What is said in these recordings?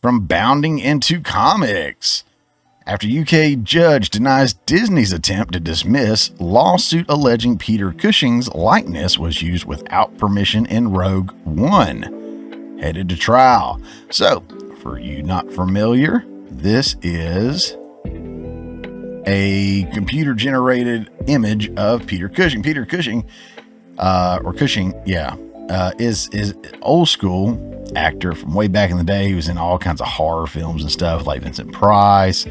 from bounding into comics. After UK judge denies Disney's attempt to dismiss lawsuit alleging Peter Cushing's likeness was used without permission in Rogue One, headed to trial. So, for you not familiar, this is a computer-generated image of Peter Cushing. Peter Cushing, is old school actor from way back in the day. He was in all kinds of horror films and stuff like Vincent Price,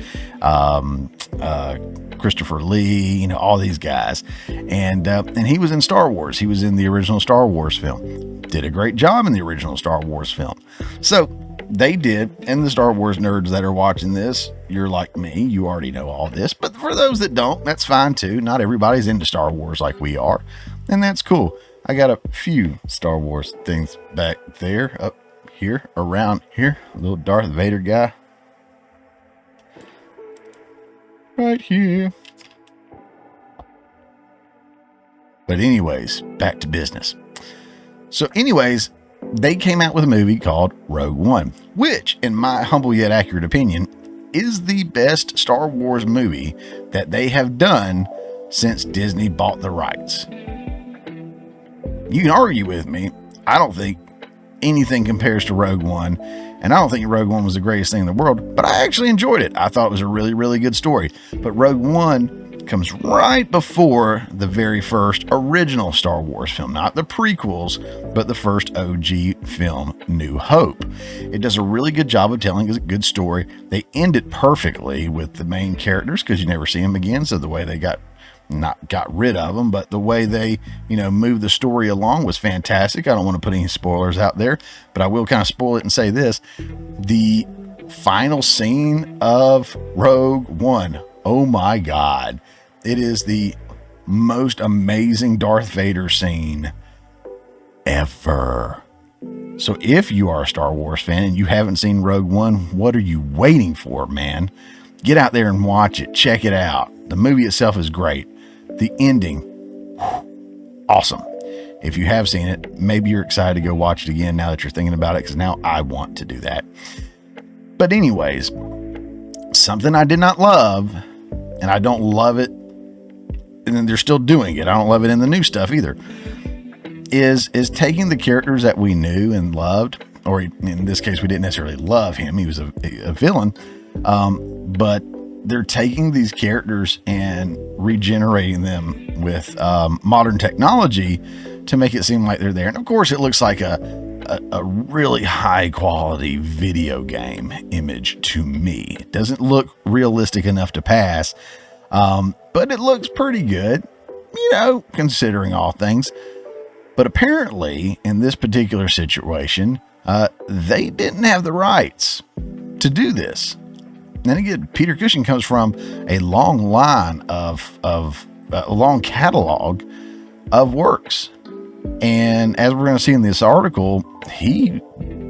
Christopher Lee, all these guys. And he was in Star Wars. He was in the original Star Wars film. Did a great job in the original Star Wars film. So they did, and the Star Wars nerds that are watching this, you're like me, you already know all this. But for those that don't, that's fine too. Not everybody's into Star Wars like we are, and that's cool. I got a few Star Wars things back there, up here, around here. A little Darth Vader guy. Right here. But anyways, back to business. So anyways, they came out with a movie called Rogue One, which, in my humble yet accurate opinion, is the best Star Wars movie that they have done since Disney bought the rights. You can argue with me. I don't think anything compares to Rogue One, and I don't think Rogue One was the greatest thing in the world, but I actually enjoyed it. I thought it was a really, really good story. But Rogue One comes right before the very first original Star Wars film, not the prequels, but the first OG film, New Hope. It does a really good job of telling a good story. They end it perfectly with the main characters because you never see them again. So the way they got rid of them, but the way they, moved the story along was fantastic. I don't want to put any spoilers out there, but I will kind of spoil it and say this. The final scene of Rogue One, oh my God. It is the most amazing Darth Vader scene ever. So if you are a Star Wars fan and you haven't seen Rogue One, what are you waiting for, man? Get out there and watch it. Check it out. The movie itself is great. The ending, awesome. If you have seen it, maybe you're excited to go watch it again now that you're thinking about it, because now I want to do that. But anyways, something I did not love, and I don't love it, and then they're still doing it. I don't love it in the new stuff either. Is taking the characters that we knew and loved, or in this case, we didn't necessarily love him. He was a villain. But they're taking these characters and regenerating them with modern technology to make it seem like they're there. And of course, it looks like a really high quality video game image to me. It doesn't look realistic enough to pass. But it looks pretty good, considering all things. But apparently, in this particular situation, they didn't have the rights to do this. And again, Peter Cushing comes from a long line of a long catalog of works. And as we're going to see in this article, he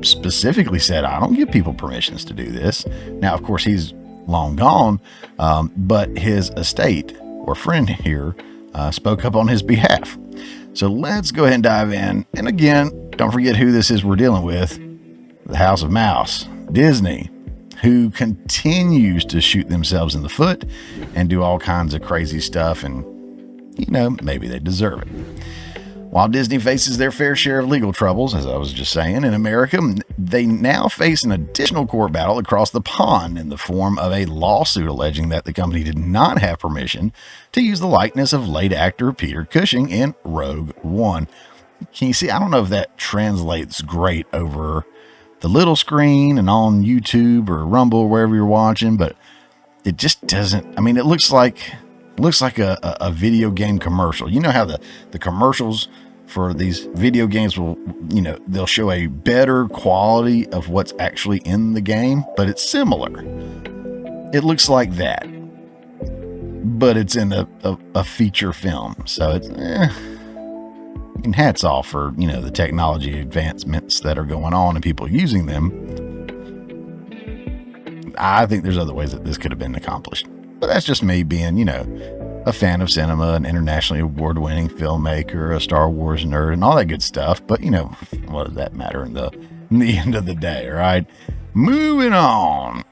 specifically said, I don't give people permissions to do this. Now, of course, he's long gone, but his estate or friend here spoke up on his behalf. So let's go ahead and dive in. And again, don't forget who this is we're dealing with. The House of Mouse, Disney, who continues to shoot themselves in the foot and do all kinds of crazy stuff. And, maybe they deserve it. While Disney faces their fair share of legal troubles, as I was just saying, in America, they now face an additional court battle across the pond in the form of a lawsuit alleging that the company did not have permission to use the likeness of late actor Peter Cushing in Rogue One. Can you see? I don't know if that translates great over the little screen and on YouTube or Rumble or wherever you're watching, but it just doesn't. I mean, it looks like a video game commercial. You know how the commercials for these video games will, they'll show a better quality of what's actually in the game, but it's similar. It looks like that, but it's in a feature film. So it's, and hats off for, the technology advancements that are going on and people using them. I think there's other ways that this could have been accomplished. But that's just me being, a fan of cinema, an internationally award-winning filmmaker, a Star Wars nerd, and all that good stuff. But, what does that matter in the end of the day, right? Moving on.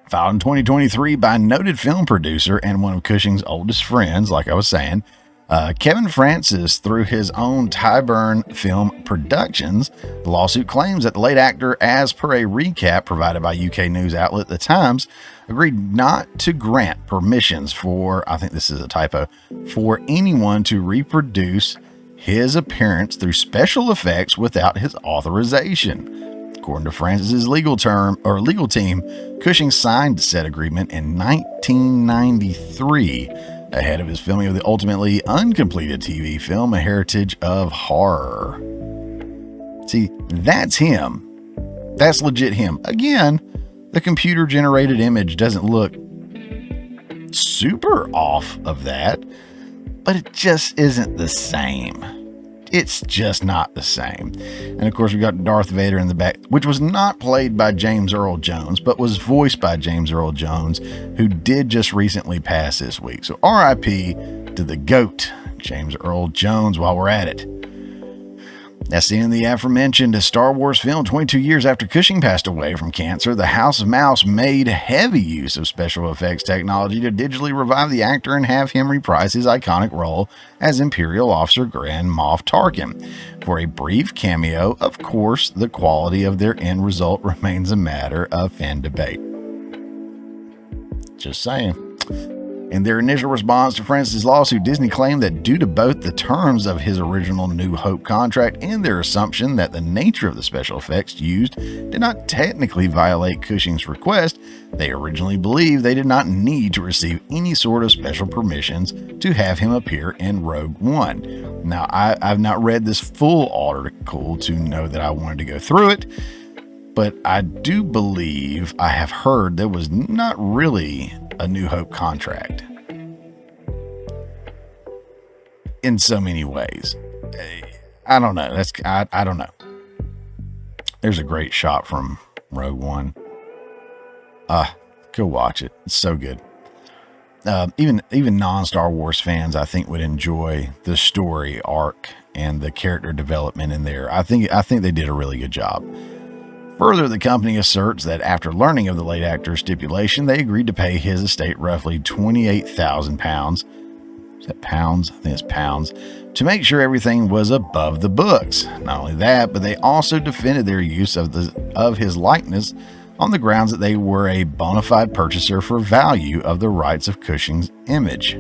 Filed in 2023 by noted film producer and one of Cushing's oldest friends, like I was saying, Kevin Francis, through his own Tyburn Film Productions. The lawsuit claims that the late actor, as per a recap provided by UK news outlet The Times, agreed not to grant permissions for, I think this is a typo, for anyone to reproduce his appearance through special effects without his authorization. According to Francis's legal team, Cushing signed said agreement in 1993, ahead of his filming of the ultimately uncompleted TV film A Heritage of Horror. See, that's him. That's legit him. Again, the computer-generated image doesn't look super off of that, but it just isn't the same. It's just not the same. And of course, we got Darth Vader in the back, which was not played by James Earl Jones, but was voiced by James Earl Jones, who did just recently pass this week. So RIP to the GOAT, James Earl Jones, while we're at it. That's the end of the aforementioned Star Wars film. 22 years after Cushing passed away from cancer, the House of Mouse made heavy use of special effects technology to digitally revive the actor and have him reprise his iconic role as Imperial Officer Grand Moff Tarkin. For a brief cameo, of course, the quality of their end result remains a matter of fan debate. Just saying. In their initial response to Francis' lawsuit, Disney claimed that due to both the terms of his original New Hope contract and their assumption that the nature of the special effects used did not technically violate Cushing's request, they originally believed they did not need to receive any sort of special permissions to have him appear in Rogue One. Now, I've not read this full article to know that I wanted to go through it, but I do believe I have heard there was not really a New Hope contract in so many ways. I don't know. I don't know. There's a great shot from Rogue One. Go watch it. It's so good. Even non-Star Wars fans, I think, would enjoy the story arc and the character development in there. I think they did a really good job. Further, the company asserts that after learning of the late actor's stipulation, they agreed to pay his estate roughly £28,000. Is that pounds? I think it's pounds. To make sure everything was above the books. Not only that, but they also defended their use of his likeness on the grounds that they were a bona fide purchaser for value of the rights of Cushing's image.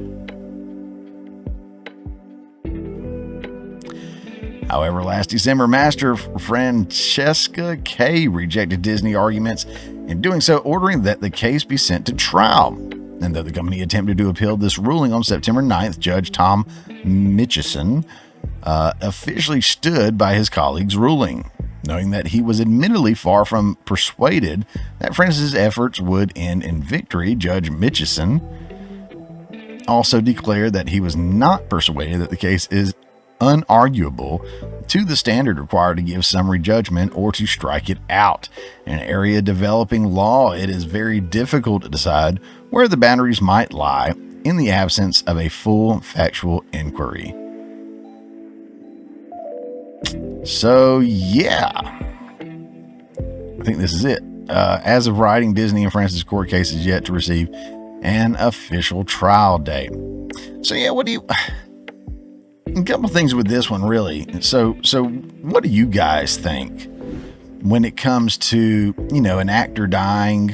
However, last December, Master Francesca Kay rejected Disney arguments, in doing so ordering that the case be sent to trial. And though the company attempted to appeal this ruling on September 9th, Judge Tom Mitchison officially stood by his colleague's ruling, knowing that he was admittedly far from persuaded that Francis' efforts would end in victory. Judge Mitchison also declared that he was not persuaded that the case is unarguable to the standard required to give summary judgment or to strike it out. In an area developing law, it is very difficult to decide where the boundaries might lie in the absence of a full factual inquiry. So, yeah, I think this is it. As of writing, Disney and Francis' court case is yet to receive an official trial date. So, yeah, a couple things with this one, really. So what do you guys think when it comes to, an actor dying?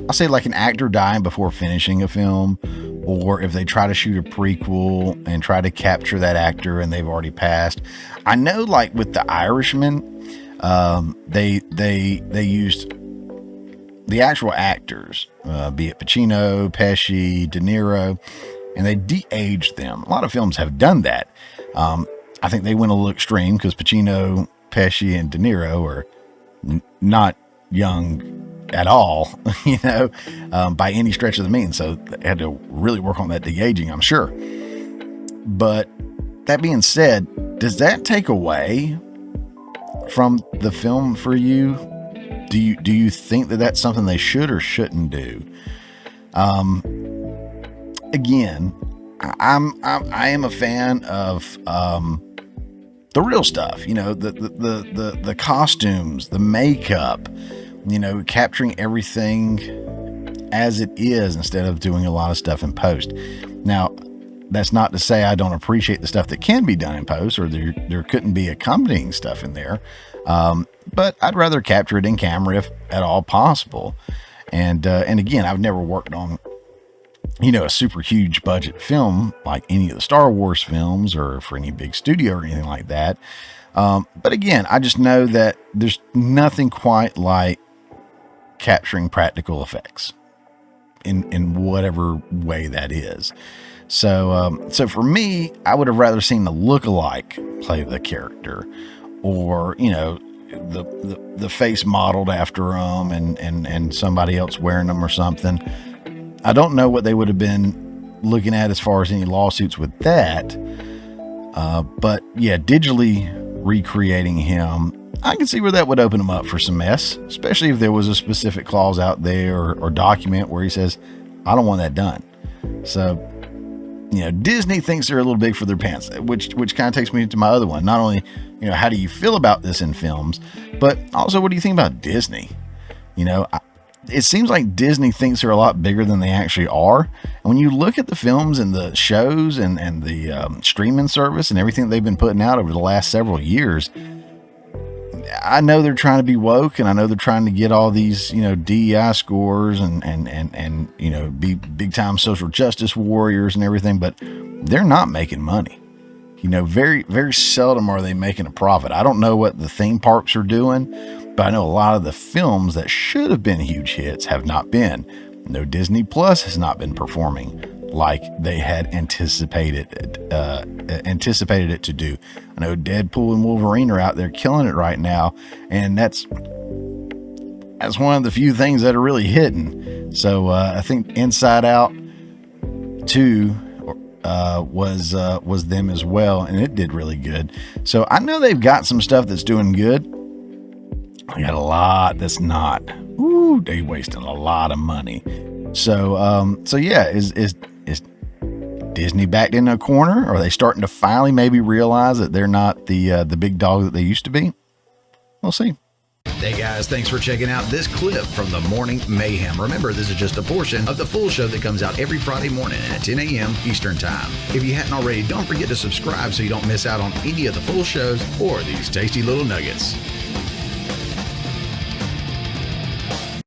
I'll say like an actor dying before finishing a film, or if they try to shoot a prequel and try to capture that actor and they've already passed. I know, like with The Irishman, they used the actual actors, be it Pacino, Pesci, De Niro, and they de-aged them. A lot of films have done that. I think they went a little extreme because Pacino, Pesci, and De Niro are not young at all, by any stretch of the means. So they had to really work on that de-aging, I'm sure. But that being said, does that take away from the film for you? Do you think that that's something they should or shouldn't do? Again, I am a fan of the real stuff, the costumes, the makeup, capturing everything as it is instead of doing a lot of stuff in post. Now, that's not to say I don't appreciate the stuff that can be done in post, or there couldn't be accompanying stuff in there. But I'd rather capture it in camera if at all possible. And again, I've never worked on, a super huge budget film like any of the Star Wars films or for any big studio or anything like that. But again, I just know that there's nothing quite like capturing practical effects in whatever way that is. So for me, I would have rather seen the look-alike play the character, or, the face modeled after them and somebody else wearing them or something. I don't know what they would have been looking at as far as any lawsuits with that. But yeah, digitally recreating him, I can see where that would open him up for some mess, especially if there was a specific clause out there or document where he says, I don't want that done. So, Disney thinks they're a little big for their pants, which kind of takes me to my other one. Not only, how do you feel about this in films, but also what do you think about Disney? It seems like Disney thinks they're a lot bigger than they actually are. And when you look at the films and the shows and the streaming service and everything they've been putting out over the last several years, I know they're trying to be woke, and I know they're trying to get all these, DEI scores and be big time social justice warriors and everything, but they're not making money. Very, very seldom are they making a profit. I don't know what the theme parks are doing, but I know a lot of the films that should have been huge hits have not been. No, Disney Plus has not been performing like they had anticipated it to do. I know Deadpool and Wolverine are out there killing it right now, and that's one of the few things that are really hitting. So I think Inside Out 2 was them as well, and it did really good. So I know they've got some stuff that's doing good. They got a lot that's not. Ooh, they wasting a lot of money. So yeah, is Disney backed in a corner? Or are they starting to finally maybe realize that they're not the big dog that they used to be? We'll see. Hey guys, thanks for checking out this clip from the Morning Mayhem. Remember, this is just a portion of the full show that comes out every Friday morning at 10 a.m. Eastern Time. If you hadn't already, don't forget to subscribe so you don't miss out on any of the full shows or these tasty little nuggets.